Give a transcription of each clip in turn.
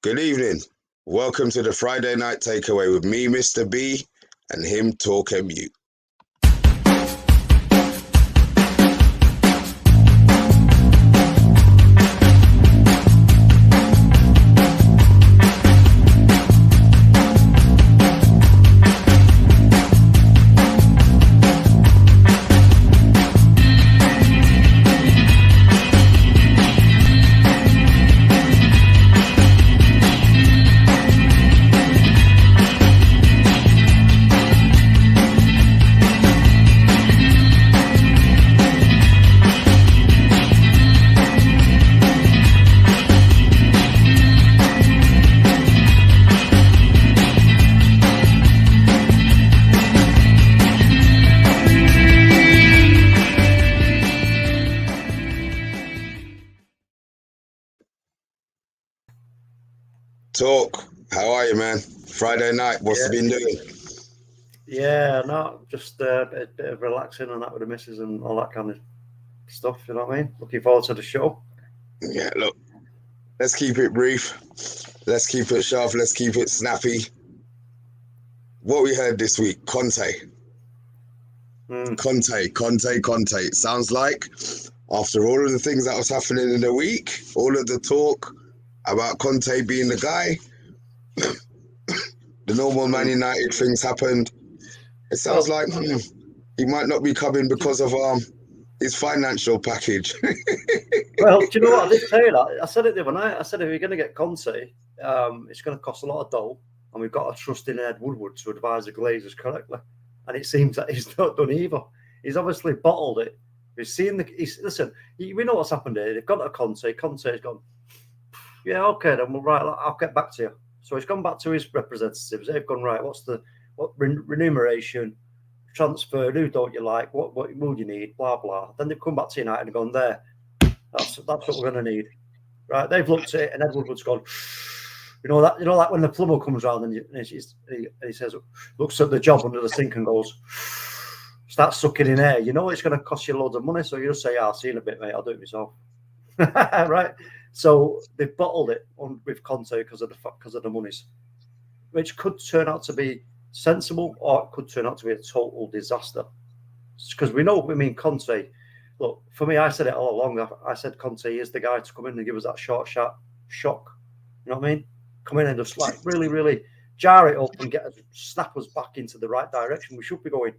Good evening. Welcome to the Friday night takeaway with me, Mr. B, and him, TalkMU. Talk, how are you, man? Friday night, what's been doing? Yeah, no, just a bit of relaxing and that with the missus and all that kind of stuff, you know what I mean? Looking forward to the show. Yeah, look, let's keep it brief. Let's keep it sharp. Let's keep it snappy. What we heard this week, Conte. Conte. It sounds like after all of the things that was happening in the week, all of the talk about Conte being the guy, the normal Man United things happened. It sounds like he might not be coming because of his financial package. Well, do you know what? I did tell you that. I said it the other night. I said if you're going to get Conte, it's going to cost a lot of dough, and we've got to trust in Ed Woodward to advise the Glazers correctly. And it seems that he's not done either. He's obviously bottled it. Listen, we know what's happened here. They've got to Conte. Conte's gone, yeah, okay, then right, I'll get back to you. So he's gone back to his representatives. They've gone, right, what remuneration, transfer, who don't you like, what will you need, blah, blah. Then they've come back to United and gone, there, that's what we're going to need. Right, they've looked at it and Ed Woodward's gone, you know that when the plumber comes around and he says, looks at the job under the sink and goes, starts sucking in air, you know it's going to cost you loads of money, so you just say, I'll see you in a bit, mate, I'll do it myself. Right? So they've bottled it with Conte because of the monies, which could turn out to be sensible or it could turn out to be a total disaster. Because we know, Conte, look, for me, I said it all along. I said Conte is the guy to come in and give us that short shock. You know what I mean? Come in and just like really, really jar it up and snap us back into the right direction. We should be going,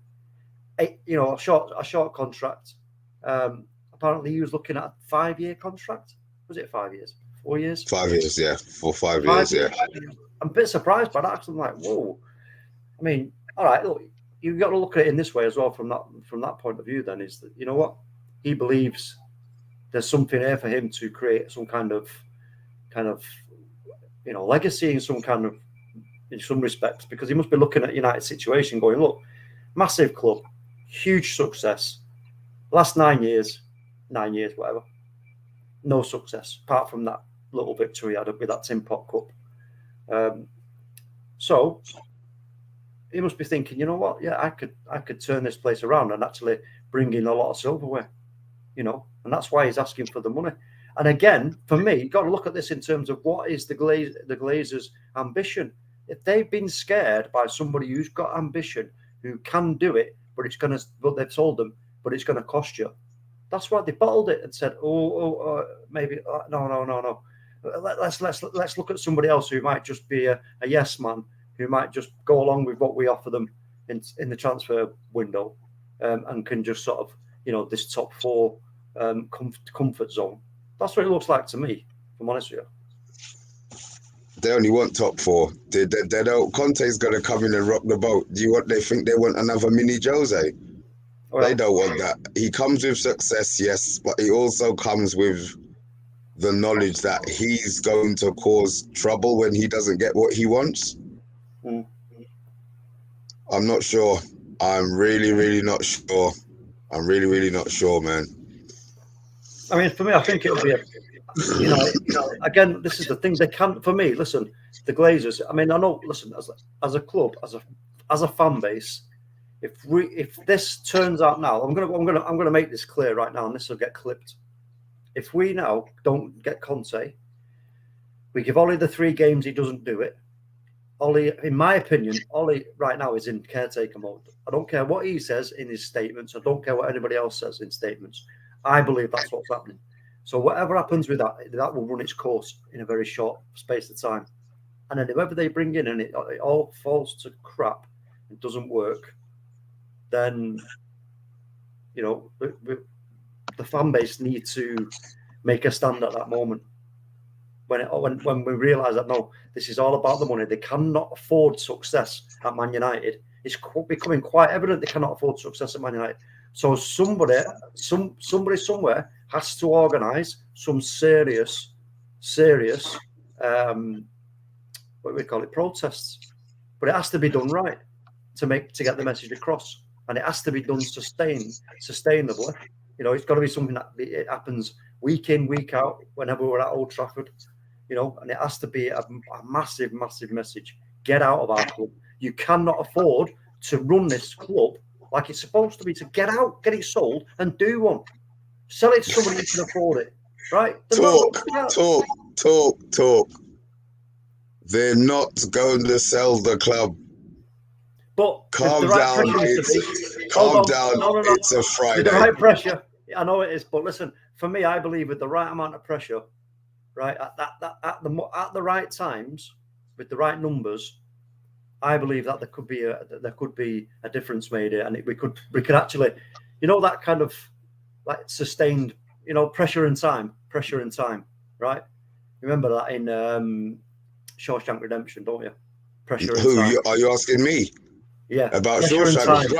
a short contract. Apparently, he was looking at a 5-year contract. Was it 5 years? 4 years? 5 years, yeah. For 5 years, yeah. I'm a bit surprised by that. I'm like, whoa. I mean, all right, look, you've got to look at it in this way as well from that point of view then, is that, you know what? He believes there's something here for him to create some kind of legacy in some respects, because he must be looking at United's situation going, look, massive club, huge success. Last 9 years, whatever. No success, apart from that little victory he had with that Tin Pot Cup. So he must be thinking, you know what? Yeah, I could turn this place around and actually bring in a lot of silverware, and that's why he's asking for the money. And again, for me, you've got to look at this in terms of what is the Glazers' ambition. If they've been scared by somebody who's got ambition, who can do it, but they've told them, but it's going to cost you. That's why they bottled it and said, maybe no. Let's look at somebody else who might just be a yes man, who might just go along with what we offer them in the transfer window, and can just sort of, this top four comfort zone. That's what it looks like to me, if I'm honest with you. They only want top four. They don't. Conte's going to come in and rock the boat. They think they want another mini Jose? Well, they don't want that. He comes with success, yes, but he also comes with the knowledge that he's going to cause trouble when he doesn't get what he wants. I'm not sure. I'm really, really not sure. I'm really, really not sure, man. I mean, for me, I think it'll be again, this is the thing. They can't. For me, listen, the Glazers. I mean, I know. Listen, as a club, as a fan base, if this turns out now, I'm gonna make this clear right now, and this will get clipped. If we now don't get Conte, We give Ollie the 3 games, he doesn't do it. Ollie, in my opinion, Ollie right now is in caretaker mode. I don't care what he says in his statements. I don't care what anybody else says in statements. I believe that's what's happening. So whatever happens with that, that will run its course in a very short space of time. And then whoever they bring in and it all falls to crap and doesn't work, then, you know, the fan base need to make a stand at that moment. When we realise that, no, this is all about the money. They cannot afford success at Man United. It's becoming quite evident they cannot afford success at Man United. So somebody somewhere has to organise some serious, what do we call it, protests. But it has to be done right to get the message across, and it has to be done sustainably. You know, it's got to be something that it happens week in, week out, whenever we're at Old Trafford. You know, and it has to be a massive, massive message. Get out of our club. You cannot afford to run this club like it's supposed to be. To get out, get it sold, and do one. Sell it to somebody who can afford it. Right? Talk. They're not going to sell the club. But calm down. It's a Friday. With the right pressure, I know it is. But listen, for me, I believe with the right amount of pressure, right at the right times, with the right numbers, I believe that there could be a difference made here, and we could actually, you know, that kind of like sustained, you know, pressure in time, right? Remember that in Shawshank Redemption, don't you? Pressure in time. Are you asking me? Yeah. About Shawshank.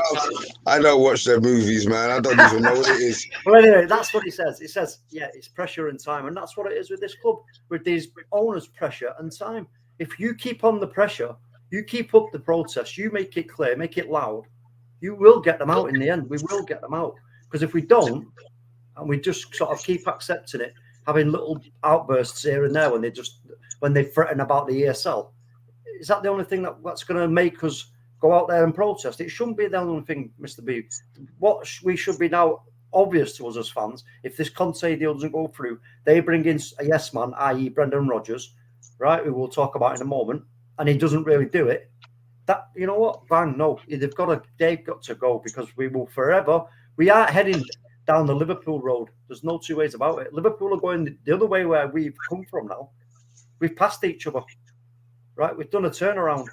I don't watch their movies, man. I don't even know what it is. Well, anyway, that's what he says. He says, yeah, it's pressure and time. And that's what it is with this club, with these owners, pressure and time. If you keep on the pressure, you keep up the protest, you make it clear, make it loud, you will get them out in the end. We will get them out. Because if we don't, and we just sort of keep accepting it, having little outbursts here and there when they threaten about the ESL, is that the only thing that's going to make us go out there and protest? It shouldn't be the only thing, Mr. B. What we should be now obvious to us as fans, if this Conte deal doesn't go through, they bring in a yes man, i.e. Brendan Rodgers, right, who we'll talk about in a moment, and he doesn't really do it. That, you know what, bang, no, they've got to go, because we are heading down the Liverpool road. There's no two ways about it. Liverpool are going the other way where we've come from now. We've passed each other, right? We've done a turnaround.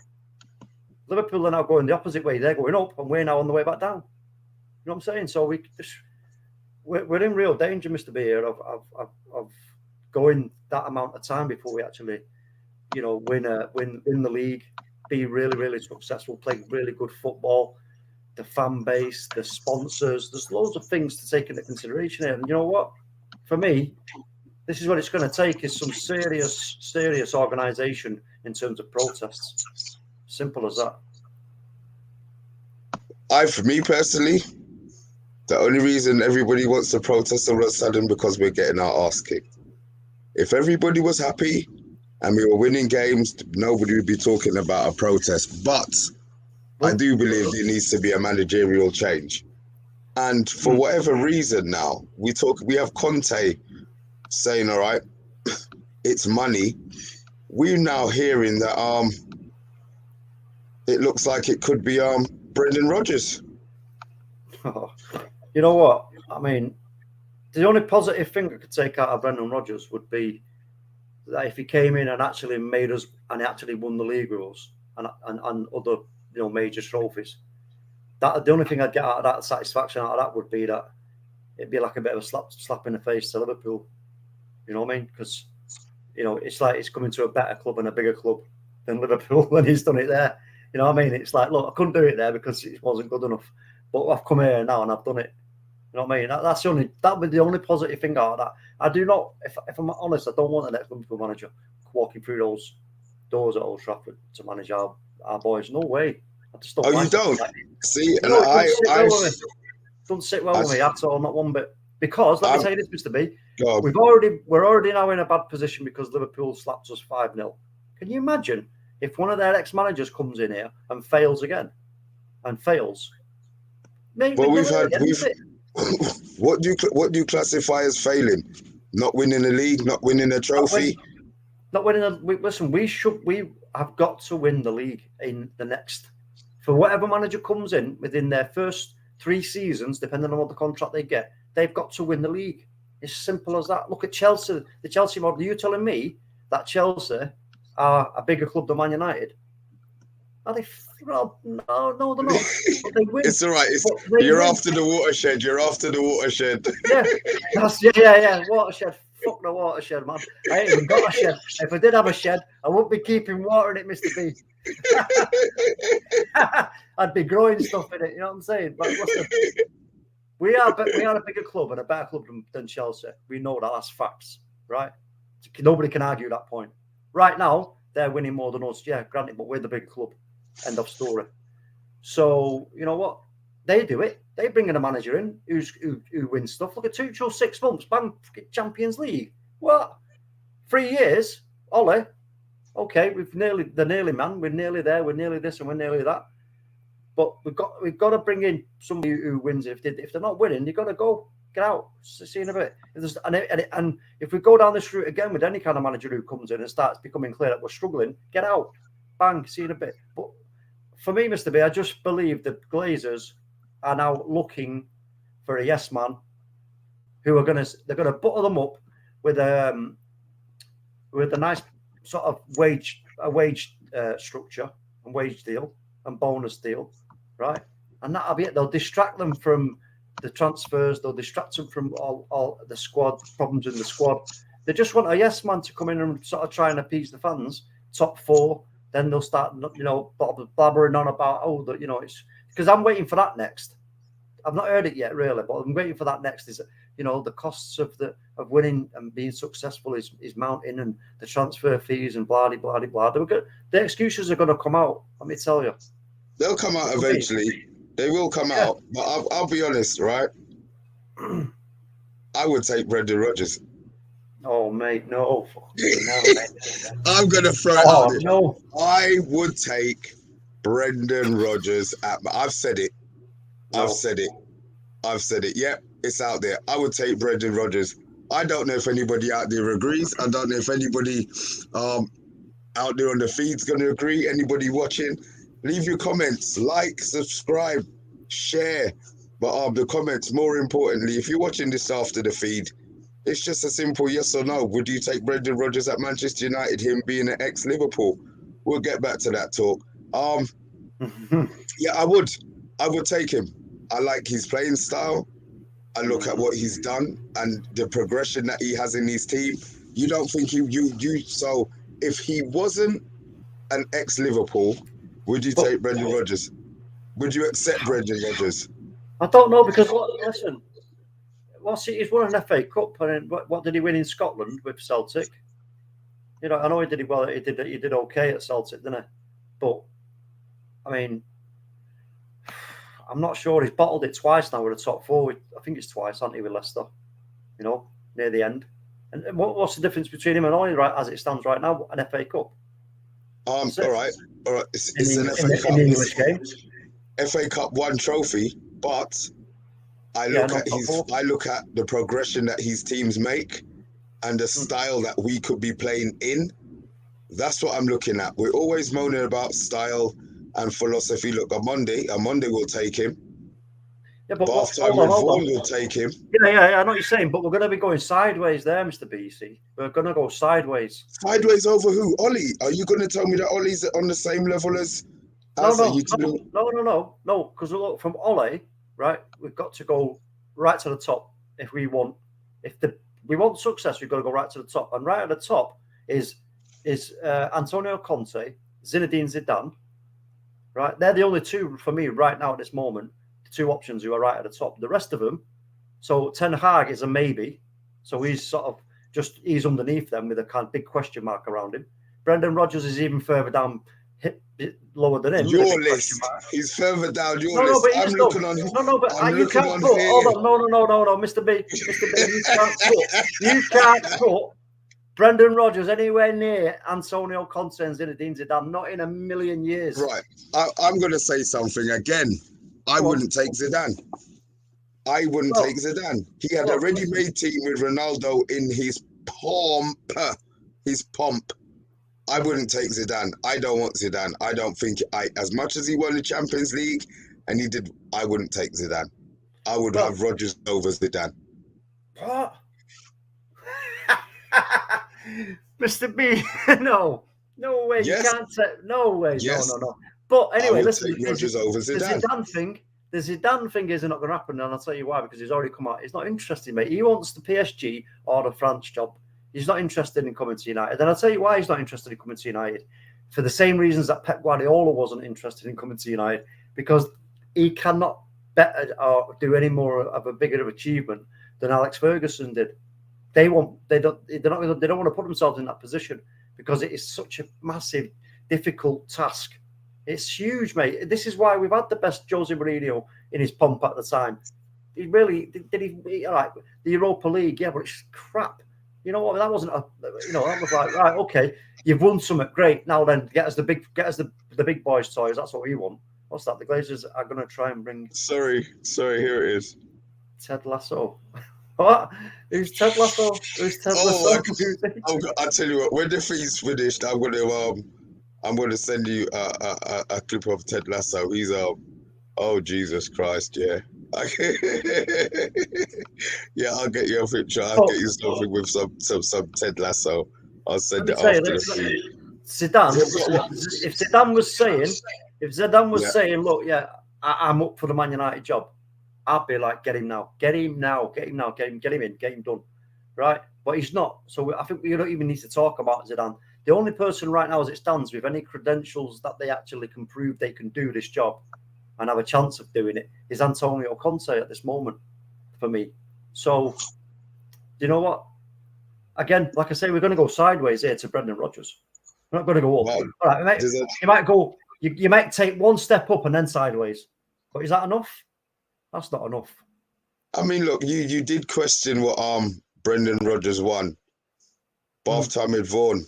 Liverpool are now going the opposite way. They're going up, and we're now on the way back down. You know what I'm saying? So we're in real danger, Mr. B, here of going that amount of time before we actually, you know, win the league, be really, really successful, play really good football. The fan base, the sponsors, there's loads of things to take into consideration here. And you know what? For me, this is what it's going to take, is some serious organisation in terms of protests. Simple as that. For me personally, the only reason everybody wants to protest all of a sudden because we're getting our ass kicked. If everybody was happy and we were winning games, nobody would be talking about a protest. But I do believe there needs to be a managerial change. And for whatever reason now, we have Conte saying, all right, it's money. We're now hearing that it looks like it could be Brendan Rodgers. Oh, you know what? I mean, the only positive thing I could take out of Brendan Rodgers would be that if he came in and actually made us, and he actually won the league with us and other, you know, major trophies, that the only thing I'd get out of that, satisfaction out of that, would be that it'd be like a bit of a slap in the face to Liverpool. You know what I mean? Because, you know, it's like it's coming to a better club and a bigger club than Liverpool when he's done it there. You know what I mean? It's like, look, I couldn't do it there because it wasn't good enough, but I've come here now and I've done it. You know what I mean? That would be the only positive thing out of that. I do not, if I'm honest, I don't want the next Liverpool manager walking through those doors at Old Trafford to manage our boys. No way. I just don't. You don't? See, and doesn't sit well with me at all, not one bit. Because let me tell you this, Mr. B, we're already now in a bad position because Liverpool slapped us 5-0. Can you imagine if one of their ex-managers comes in here and fails again, Maybe what do you classify as failing? Not winning a league, not winning a trophy? Not winning. Listen, we have got to win the league in the next. For whatever manager comes in within their first 3 seasons, depending on what the contract they get, they've got to win the league. It's simple as that. Look at Chelsea, the Chelsea model. Are you telling me that Chelsea are a bigger club than Man United? Are they? No, they're not. But they win. It's all right. You're after the watershed. You're after the watershed. Yeah. Watershed. Fuck the watershed, man. I ain't even got a shed. If I did have a shed, I wouldn't be keeping water in it, Mr. B. I'd be growing stuff in it. You know what I'm saying? But listen, we are a bigger club and a better club than Chelsea. We know that. That's facts, right? Nobody can argue that point. Right now, they're winning more than us. Yeah, granted, but we're the bigger club. End of story. So you know what? They do it. They bring in a manager in who wins stuff. Look at Tuchel, 6 months, bang, Champions League. What? 3 years, Ole. Okay, they're nearly man. We're nearly there. We're nearly this and we're nearly that. But we've got to bring in somebody who wins. If they're not winning, you've got to go get out. See in a bit. And if we go down this route again with any kind of manager who comes in and starts becoming clear that we're struggling, get out. Bang, see in a bit. But for me, Mr. B, I just believe the Glazers are now looking for a yes man they're gonna butter them up with a nice sort of wage structure and wage deal and bonus deal, right? And that'll be it. They'll distract them from the transfers. They'll distract them from all the squad problems in the squad. They just want a yes man to come in and sort of try and appease the fans. Top 4, then they'll start, blabbering on about it's because I'm waiting for that next. I've not heard it yet, really, but I'm waiting for that next. Is the costs of winning and being successful is mounting, and the transfer fees and blah blah blah. The excuses are going to come out. Let me tell you, they'll come out eventually. They will come out, but I'll be honest, right? I would take Brendan Rodgers. Oh, mate, no. I'm going to throw it out there. No. I would take Brendan Rodgers. I've said it. No. I've said it. Yep, it's out there. I would take Brendan Rodgers. I don't know if anybody out there agrees. I don't know if anybody out there on the feed's going to agree. Anybody watching, leave your comments. Like, subscribe, share. But the comments, more importantly, if you're watching this after the feed, it's just a simple yes or no. Would you take Brendan Rodgers at Manchester United, him being an ex-Liverpool? We'll get back to that talk. Yeah, I would. I would take him. I like his playing style. I look at what he's done and the progression that he has in his team. You don't think so if he wasn't an ex-Liverpool, would you take Brendan Rodgers? Would you accept Brendan Rodgers? I don't know, because listen, he's won an FA Cup, and what did he win in Scotland with Celtic? I know he did well. He did okay at Celtic, didn't he? But I mean, I'm not sure. He's bottled it twice now with the top 4. I think it's twice, hasn't he, with Leicester? Near the end. And what's the difference between him and Ollie, right as it stands right now? An FA Cup. All right. It's an FA Cup. In the English games. FA Cup 1 trophy, but I look at the progression that his teams make and the style that we could be playing in. That's what I'm looking at. We're always moaning about style and philosophy. Look, Omondi will take him. Yeah, but Half-time with Vaughan will take him. Yeah, I know what you're saying, but we're going to be going sideways there, Mr. BC. We're going to go sideways. Sideways over who? Ollie? Are you going to tell me that Ollie's on the same level as No, because look, from Ollie, right, we've got to go right to the top if we want. We want success, we've got to go right to the top. And right at the top is Antonio Conte, Zinedine Zidane, right? They're the only two for me right now at this moment, the 2 options who are right at the top. The rest of them, so Ten Hag is a maybe. So he's sort of he's underneath them with a kind of big question mark around him. Brendan Rodgers is even further down, lower than him. Your list. He's further down your list. But I'm looking on. You can't put. Hold on, no, Mr. B, you can't put Brendan Rodgers anywhere near Antonio Conte and Zinedine Zidane. Not in a million years. Right. I'm going to say something again. I wouldn't take Zidane. I wouldn't take Zidane. He had a ready-made team with Ronaldo in his pomp. I wouldn't take Zidane. I don't want Zidane. I don't think as much as he won the Champions League and he did, I wouldn't take Zidane. I would have Rodgers over Zidane. What? Mr. B, no way. Yes. You can't say no way. Yes. No. But anyway, listen. Rodgers over Zidane. The Zidane thing is not going to happen, and I'll tell you why. Because he's already come out. He's not interested, mate. He wants the PSG or the France job. He's not interested in coming to United. And I'll tell you why he's not interested in coming to United. For the same reasons that Pep Guardiola wasn't interested in coming to United, because he cannot better or do any more of a bigger achievement than Alex Ferguson did. They don't want to put themselves in that position because it is such a massive, difficult task. It's huge, mate. This is why we've had the best Jose Mourinho in his pomp at the time. He really did. He like the Europa League, yeah, but it's crap. You know what? That wasn't a. You know, that was like, right, okay, you've won something, great. Now then, get us the big boys' toys. That's what we want. What's that? The Glazers are going to try and bring. Sorry. Here it is. Ted Lasso. What? Who's Ted Lasso? I tell you what. When the thing's finished, I'm gonna send you a clip of Ted Lasso. He's oh Jesus Christ, yeah. Yeah, I'll get you a picture. I'll get you something with some Ted Lasso. I'll send it after the feed. Zidane, if Zidane was saying, look, yeah, I'm up for the Man United job, I'd be like, get him in, get him done, right? But he's not. So I think we don't even need to talk about Zidane. The only person right now, as it stands, with any credentials that they actually can prove they can do this job and have a chance of doing it, is Antonio Conte at this moment for me. So, you know what? Again, like I say, we're going to go sideways here to Brendan Rodgers. We're not going to go up. Wow. All right, you might go. You might take one step up and then sideways. But is that enough? That's not enough. I mean, look, you did question what Brendan Rodgers won. Bath time with Vaughan.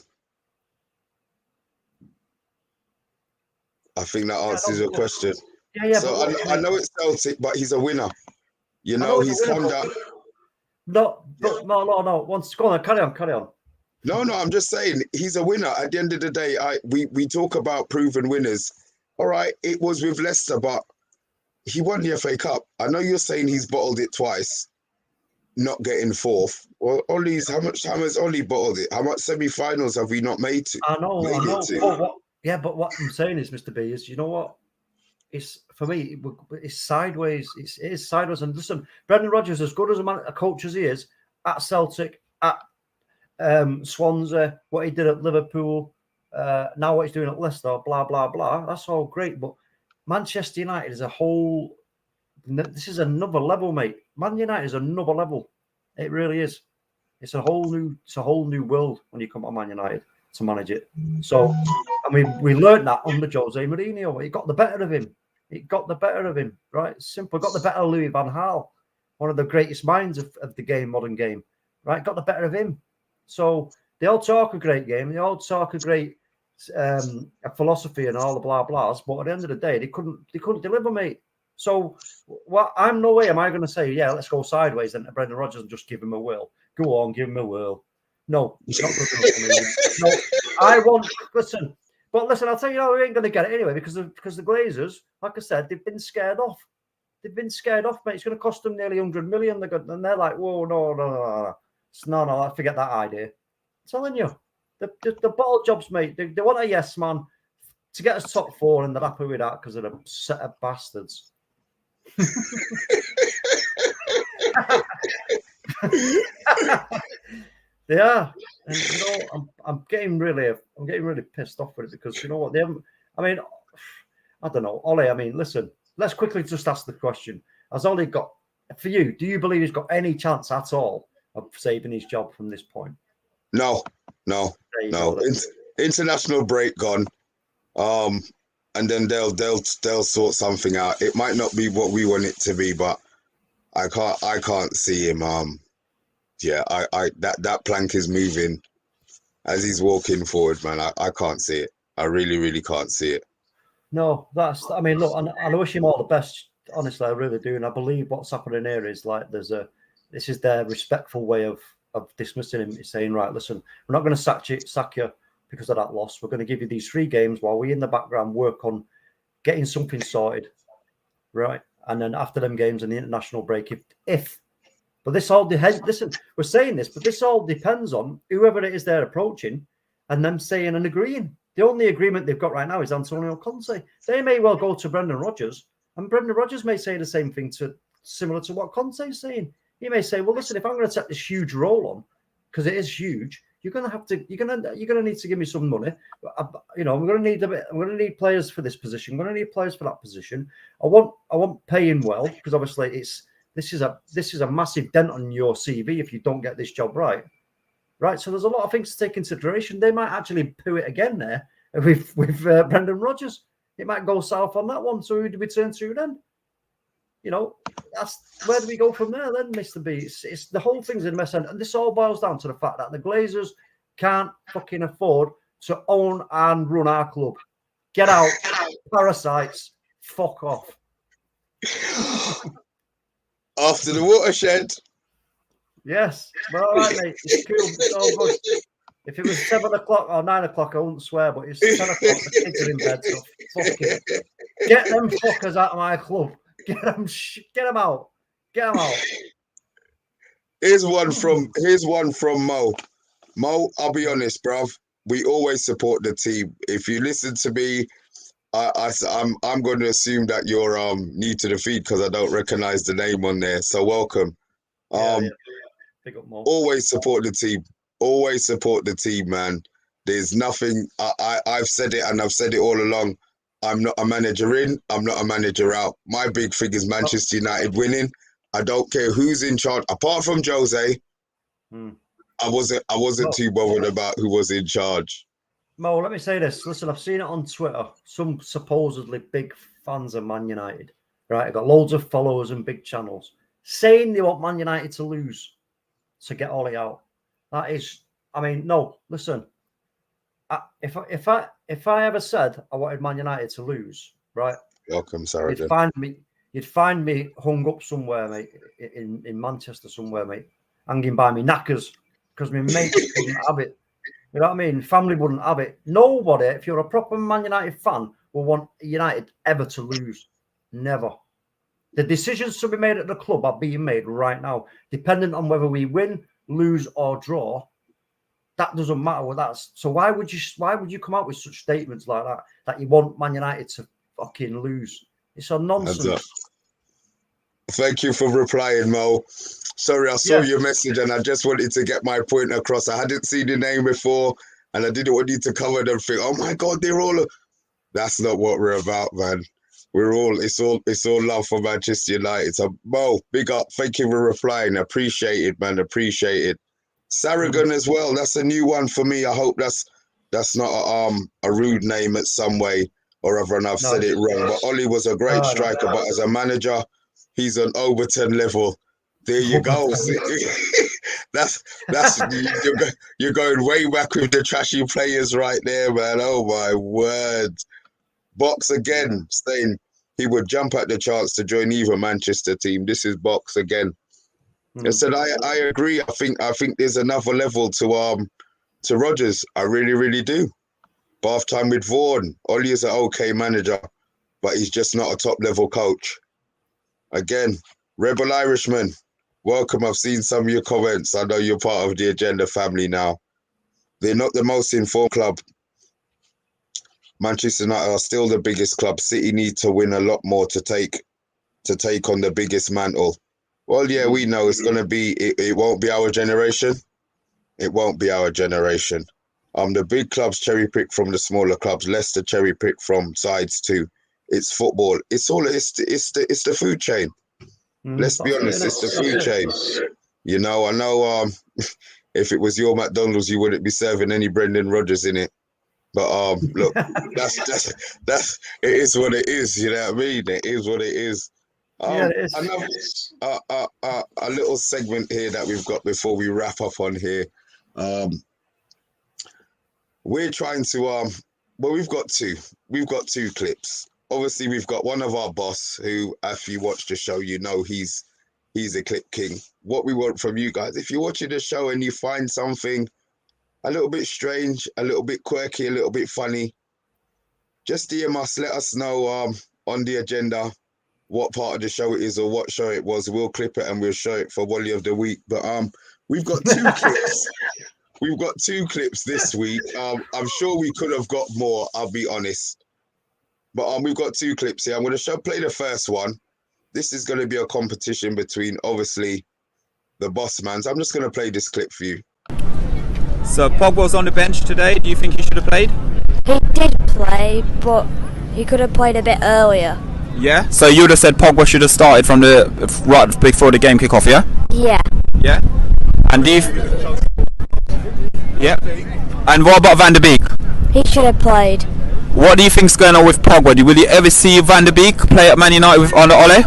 I think that answers your question. Yeah. So I know it's Celtic, but he's a winner. You know, he's come down. No. Once go on, carry on. No, I'm just saying he's a winner. At the end of the day, we talk about proven winners. All right, it was with Leicester, but he won the FA Cup. I know you're saying he's bottled it twice, not getting fourth. Well, Ollie's how much time has Ollie bottled it? How much semi-finals have we not made to? I know. But what I'm saying is, Mr. B, is you know what? It's for me. It's sideways. It is sideways. And listen, Brendan Rodgers, as good as a coach as he is at Celtic, at Swansea, what he did at Liverpool, now what he's doing at Leicester, blah blah blah. That's all great, but Manchester United is a whole. This is another level, mate. Man United is another level. It really is. It's a whole new world when you come to Man United to manage it. So, I mean, we learned that under Jose Mourinho. It got the better of him. Right? It's simple. It got the better of Louis van Gaal, one of the greatest minds of the modern game. Right? Got the better of him. So they all talk a great game. They all talk a great a philosophy and all the blah blahs. But at the end of the day, they couldn't deliver, mate. So I'm no way am I going to say, yeah, let's go sideways then to Brendan Rodgers and just give him a whirl. Go on, give him a whirl. No, it's not good enough for me. No, I want listen. But listen, I'll tell you how we ain't going to get it anyway because the Glazers, like I said, they've been scared off. They've been scared off, mate. It's going to cost them nearly 100 million. And they're like, whoa, no. No, forget that idea. I'm telling you, the ball jobs, mate. They want a yes man to get us top four, and they're happy with that because they're a set of bastards. They are, and you know, I'm getting really pissed off with it because you know what they haven't. I mean, I don't know, Ollie. I mean, listen, let's quickly just ask the question: has Ollie got for you? Do you believe he's got any chance at all of saving his job from this point? No. International break gone, and then they'll sort something out. It might not be what we want it to be, but I can't see him. That plank is moving as he's walking forward, man. I can't see it. I really can't see it. No, I mean, look, I wish him all the best. Honestly, I really do, and I believe what's happening here is like this is their respectful way of dismissing him. It's saying, right, listen, we're not going to sack you because of that loss. We're going to give you these 3 games while we in the background work on getting something sorted, right? And then after them games and the international break, but this all listen, we're saying this, but this all depends on whoever it is they're approaching and them saying and agreeing. The only agreement they've got right now is Antonio Conte. They may well go to Brendan Rodgers, and Brendan Rodgers may say the same thing similar to what Conte's saying. He may say, well, listen, if I'm going to take this huge role on, because it is huge, you're going to need to give me some money. I'm going to need players for this position. I'm going to need players for that position. I want paying well, because obviously this is a massive dent on your CV if you don't get this job right. Right. So there's a lot of things to take into consideration. They might actually poo it again there with Brendan Rodgers. It might go south on that one. So who do we turn to then? That's where do we go from there then, Mr. B? It's the whole thing's in a mess, and this all boils down to the fact that the Glazers can't fucking afford to own and run our club. Get out, parasites, fuck off. After the watershed. Yes, well, all right, mate. It's cool. It's all good. If it was 7 o'clock or 9 o'clock, I wouldn't swear, but it's 10 o'clock. The kids are in bed, so fuck it. Get them fuckers out of my club. Get them out. Get them out. Here's one from Mo. Mo, I'll be honest, bruv. We always support the team. If you listen to me, I'm going to assume that you're new to the feed because I don't recognize the name on there. So welcome. Pick up Mo. Always support the team. Always support the team, man. There's nothing. I've said it and I've said it all along. I'm not a manager in. I'm not a manager out. My big thing is Manchester United winning. I don't care who's in charge. Apart from Jose, I wasn't too bothered about who was in charge. Mo, let me say this. Listen, I've seen it on Twitter. Some supposedly big fans of Man United, right? I've got loads of followers and big channels saying they want Man United to lose to get Ollie out. That is, no. Listen, if I ever said I wanted Man United to lose, right? Welcome, Sarah. You'd find me hung up somewhere, mate, in Manchester somewhere, mate, hanging by me knackers, because my mates wouldn't have it. You know what I mean? Family wouldn't have it. Nobody, if you're a proper Man United fan, will want United ever to lose. Never. The decisions to be made at the club are being made right now, depending on whether we win, lose, or draw. That doesn't matter what that's. So why would you come out with such statements like that you want Man United to fucking lose? It's a nonsense. Thank you for replying, Mo. Sorry, I saw your message and I just wanted to get my point across. I hadn't seen the name before and I didn't want you to cover them. Think, oh my God, they're all. That's not what we're about, man. It's all love for Manchester United. So Mo, big up. Thank you for replying. Appreciate it, man. Appreciate it. Saragon as well. That's a new one for me. I hope that's not a rude name at some way or other, and I've said it wrong. But Ollie was a great striker, but as a manager, he's on Overton level. There you go. that's you're going way back with the trashy players right there, man. Oh my word. Box again, saying he would jump at the chance to join either Manchester team. This is Box again. I said I agree. I think there's another level to Rodgers. I really, really do. Bath time with Vaughan. Ollie is an okay manager, but he's just not a top level coach. Again, Rebel Irishman, welcome. I've seen some of your comments. I know you're part of the Agenda family now. They're not the most informed club. Manchester United are still the biggest club. City need to win a lot more to take on the biggest mantle. Well, yeah, we know it's going to be, it won't be our generation. It won't be our generation. The big clubs cherry pick from the smaller clubs. Leicester cherry pick from sides too. It's football. It's the food chain. Let's be honest, it's the food chain. You know, I know if it was your McDonald's, you wouldn't be serving any Brendan Rodgers in it. But look, that's it is what it is. You know what I mean? It is what it is. It is. A little segment here that we've got before we wrap up on here. We're trying to well, we've got two clips. Obviously, we've got one of our boss who, if you watch the show, you know he's a clip king. What we want from you guys, if you're watching the show and you find something a little bit strange, a little bit quirky, a little bit funny, just DM us, let us know on the agenda what part of the show it is or what show it was. We'll clip it and we'll show it for Wally of the Week. But we've got 2 clips. We've got 2 clips this week. I'm sure we could have got more, I'll be honest. But we've got 2 clips here. I'm going to play the first one. This is going to be a competition between, obviously, the boss mans. I'm just going to play this clip for you. So Pogba's on the bench today. Do you think he should have played? He did play, but he could have played a bit earlier. Yeah. So you would have said Pogba should have started from the right before the game kickoff, yeah? Yeah. Yeah. And do you? Yeah. And what about Van der Beek? He should have played. What do you think's going on with Pogba? Will you ever see Van der Beek play at Man United with under Ole?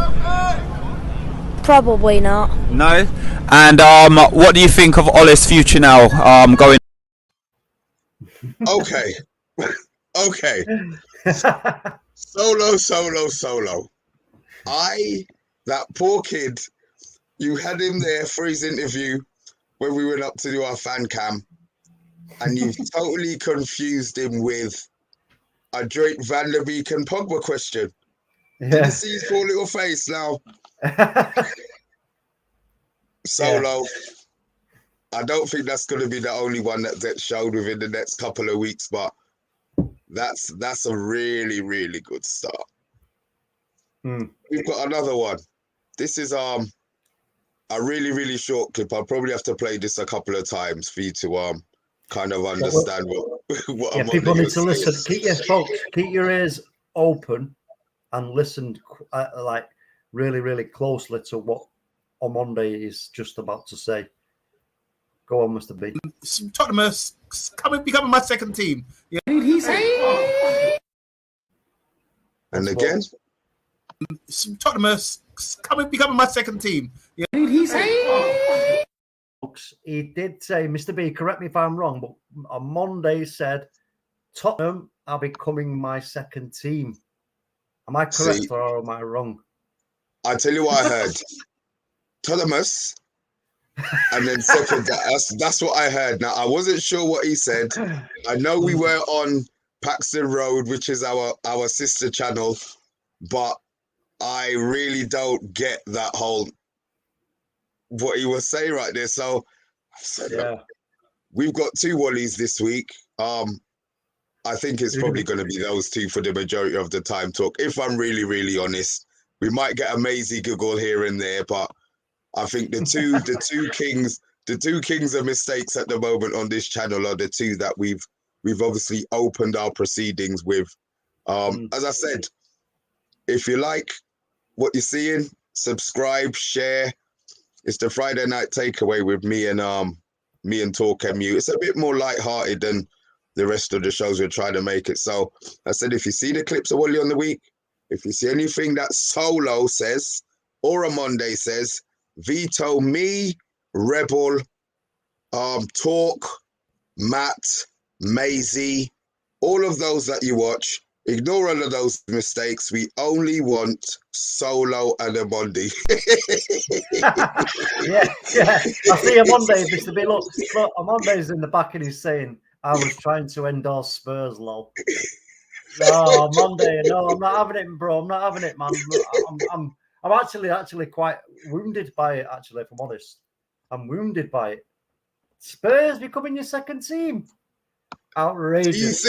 Probably not. No. And what do you think of Ole's future now? Going. Okay. Okay. Solo. That poor kid, you had him there for his interview when we went up to do our fan cam, and you've totally confused him with a Drake Van der Beek and Pogba question. Yeah. Did you see his poor little face now? Solo. Yeah. I don't think that's going to be the only one that gets showed within the next couple of weeks, but that's a really, really good start. We've got another one. This is a really, really short clip. I'll probably have to play this a couple of times for you to kind of understand what yeah, people need to listen. Keep your ears open and listen like really, really closely to what Omondi is just about to say. Go on, Mr. B. Tottenham becoming my second team. Yeah. And again? Tottenham becoming my second team. Yeah. He did say, Mr. B, correct me if I'm wrong, but on Monday said, Tottenham are becoming my second team. Am I correct or am I wrong? I tell you what I heard. Tottenham, and then second, that's what I heard. Now, I wasn't sure what he said. I know we were on Paxton Road, which is our sister channel, but I really don't get that whole what he was saying right there. So we've got 2 Wallies this week. I think it's probably going to be those 2 for the majority of the time talk. If I'm really, really honest, we might get a Maisie giggle here and there, but I think the two kings of mistakes at the moment on this channel are the 2 that we've obviously opened our proceedings with. As I said, if you like what you're seeing, subscribe, share. It's the Friday night takeaway with me and TalkMU. It's a bit more lighthearted than the rest of the shows we're trying to make it. So I said, if you see the clips of Wally on the Week, if you see anything that Solo says or Omondi says, veto me, Rebel, Talk, Matt, Maisie, all of those that you watch. Ignore all of those mistakes. We only want Solo and Omondi. yeah. I see Omondi, Mr. B. Look, Omondi's in the back and he's saying, I was trying to endorse Spurs, lol. No, Omondi, no, I'm not having it, bro. I'm not having it, man. I'm actually quite wounded by it, actually, if I'm honest. I'm wounded by it. Spurs becoming your second team. Outrageous.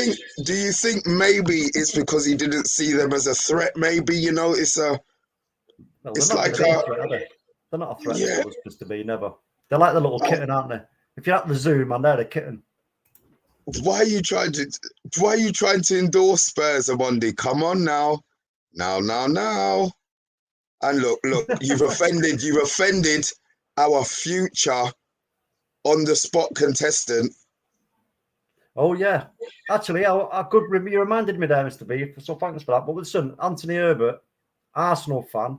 Do you think maybe it's because he didn't see them as a threat? Maybe, you know, it's like they're not a threat. Yeah. Supposed to be, never. They're like the little kitten, aren't they? If you're at the zoo, man, they're a kitten. Why are you trying to endorse Spurs, Omondi? Come on now. Now. And look, you've offended our future on the spot contestant. Oh yeah, actually, I could. You reminded me there, Mr. B. So thanks for that. But listen, Anthony Herbert, Arsenal fan.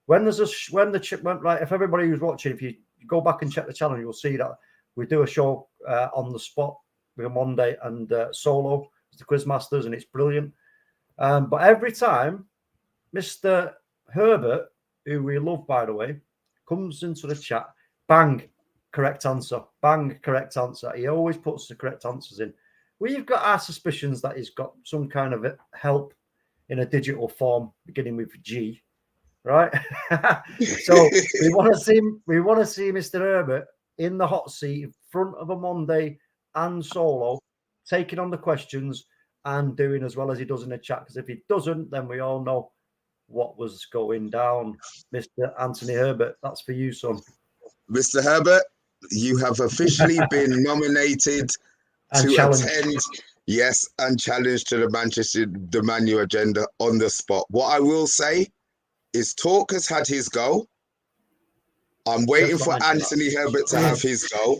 If everybody who's watching, if you go back and check the channel, you'll see that we do a show on the spot with Omondi and Solo, the Quizmasters, and it's brilliant. But every time Mr. Herbert, who we love by the way, comes into the chat, bang, correct answer. Bang, correct answer. He always puts the correct answers in. We've got our suspicions that he's got some kind of help in a digital form beginning with G, right? So we want to see Mr. Herbert in the hot seat in front of OMONDI and Solo, taking on the questions and doing as well as he does in the chat. Because if he doesn't, then we all know what was going down. Mr. Anthony Herbert, that's for you, son. Mr. Herbert, you have officially been nominated to attend, yes, and challenged to the Man U agenda on the spot. What I will say is Talk has had his go. I'm waiting for Anthony Herbert to have his go,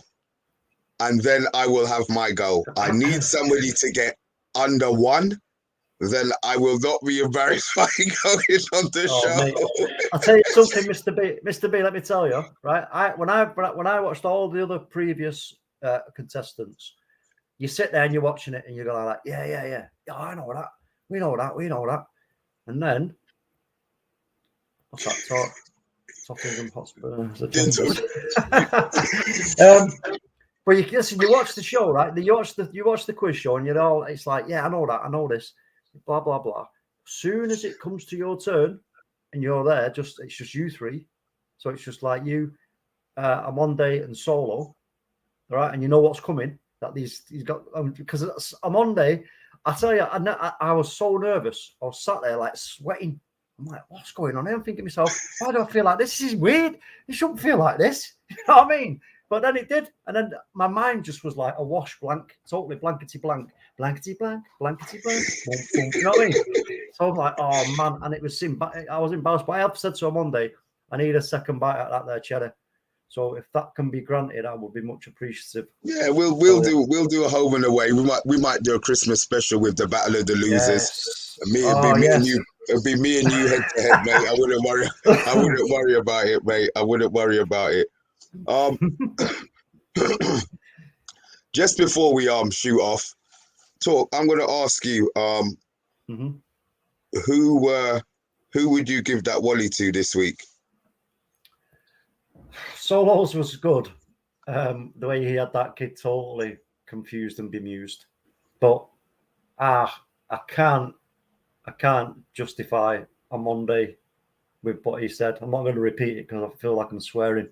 and then I will have my go. I need somebody to get under 1. Then I will not be embarrassed by going on the show. Mate, I'll tell you something, Mr. B. Mr. B, let me tell you, right? When I watched all the other previous contestants, you sit there and you're watching it and you're going like, yeah. Oh, I know that. We know that. And then what's that talk? Tottenham Hotspur. But you listen, you watch the show, right? You watch the quiz show, and you're all, it's like, yeah, I know that, I know this, blah blah blah. Soon as it comes to your turn, and you're there, it's just you three. So it's just like you, OMONDI and Solo, right? And you know what's coming. That he's got because it's OMONDI. I tell you, I was so nervous. I was sat there like sweating. I'm like, what's going on here? I'm thinking to myself, why do I feel like this? This is weird. It shouldn't feel like this. You know what I mean? But then it did. And then my mind just was like a wash blank, totally blankety blank, blankety blank, blankety blank. You know what I mean? So I'm like, oh man. And it was, I was embarrassed. But I have said to OMONDI, I need a second bite at that there cheddar. So if that can be granted, I would be much appreciative. Yeah, we'll do a home and away. We might do a Christmas special with the Battle of the Losers. Yes. Me and you. It'd be me and you head to head, mate. I wouldn't worry about it, mate. I wouldn't worry about it. Just before we shoot off, Talk, I'm going to ask you, who would you give that Wally to this week? Solo's was good. The way he had that kid totally confused and bemused. But I can't justify OMONDI with what he said. I'm not going to repeat it because I feel like I'm swearing.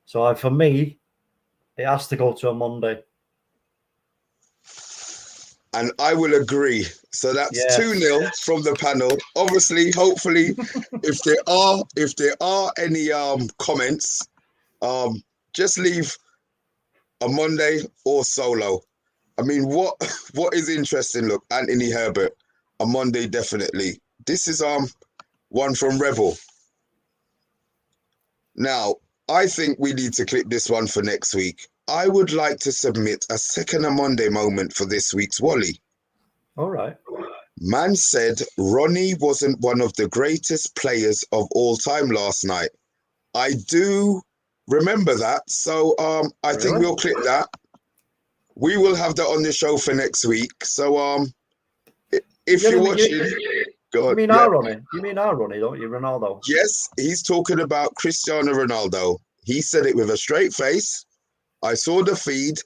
So for me, it has to go to OMONDI. And I will agree. So that's 2-0 from the panel. Obviously, hopefully, if there are any comments, just leave OMONDI or Solo. I mean, what is interesting? Look, Anthony Herbert, OMONDI definitely. This is one from Rebel. Now, I think we need to clip this one for next week. I would like to submit a second OMONDI moment for this week's Wally. All right. Man said Ronnie wasn't one of the greatest players of all time last night. I do remember that. So I think we'll clip that. We will have that on the show for next week. So if you're watching... You mean our Ronnie? You mean our Ronnie, don't you, Ronaldo? Yes, he's talking about Cristiano Ronaldo. He said it with a straight face. I saw the feed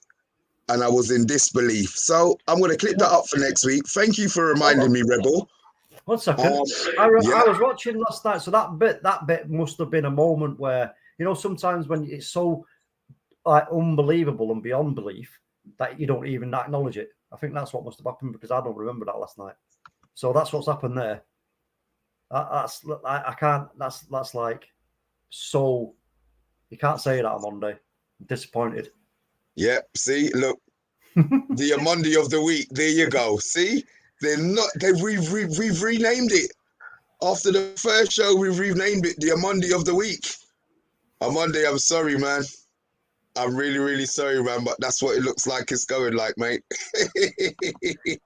and I was in disbelief. So I'm going to clip that up for next week. Thank you for reminding me, Rebel. 1 second. I was watching last night, so that bit must have been a moment where, you know, sometimes when it's so like unbelievable and beyond belief that you don't even acknowledge it. I think that's what must have happened because I don't remember that last night. So that's what's happened there. I can't. That's like so. You can't say that OMONDI. I'm disappointed. Yeah. See, look, the OMONDI of the week. There you go. See, they're not. We've renamed it after the first show. We've renamed it the OMONDI of the week. OMONDI, I'm sorry, man. I'm really, really sorry, man. But that's what it looks like it's going like, mate.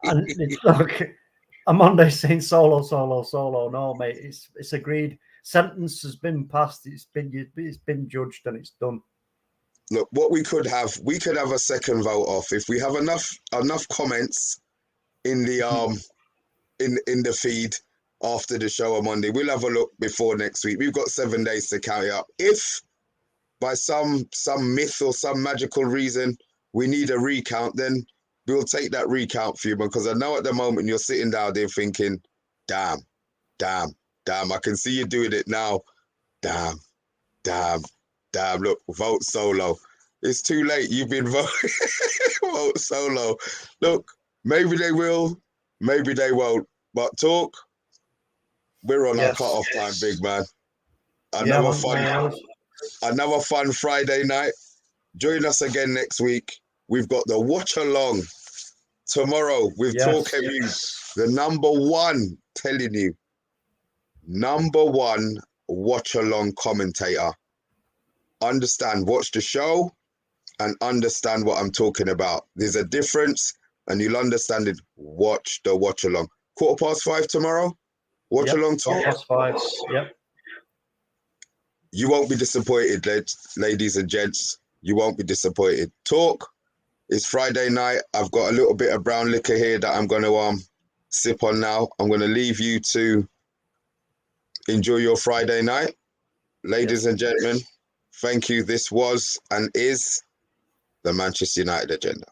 And look. OMONDI saying solo. No, mate, it's agreed. Sentence has been passed. It's been judged and it's done. Look, what we could have a second vote off if we have enough comments in the in the feed after the show on Monday. We'll have a look before next week. We've got 7 days to count it up. If by some myth or some magical reason we need a recount, then we'll take that recount for you, because I know at the moment you're sitting down there thinking, damn, I can see you doing it now. Damn, look, vote solo. It's too late. You've been voted. Vote solo. Look, maybe they will, maybe they won't. But talk, we're on our cut-off time, big man. Another fun Friday night. Join us again next week. We've got the watch along tomorrow with TalkMU, the number one, telling you, number one watch along commentator. Understand, watch the show and understand what I'm talking about. There's a difference and you'll understand it. Watch the watch along. 5:15 tomorrow. Watch along talk. 5:15. Yep. You won't be disappointed, ladies and gents. You won't be disappointed. Talk. It's Friday night. I've got a little bit of brown liquor here that I'm going to sip on now. I'm going to leave you to enjoy your Friday night. Ladies and gentlemen, thank you. This was and is the Manchester United Agenda.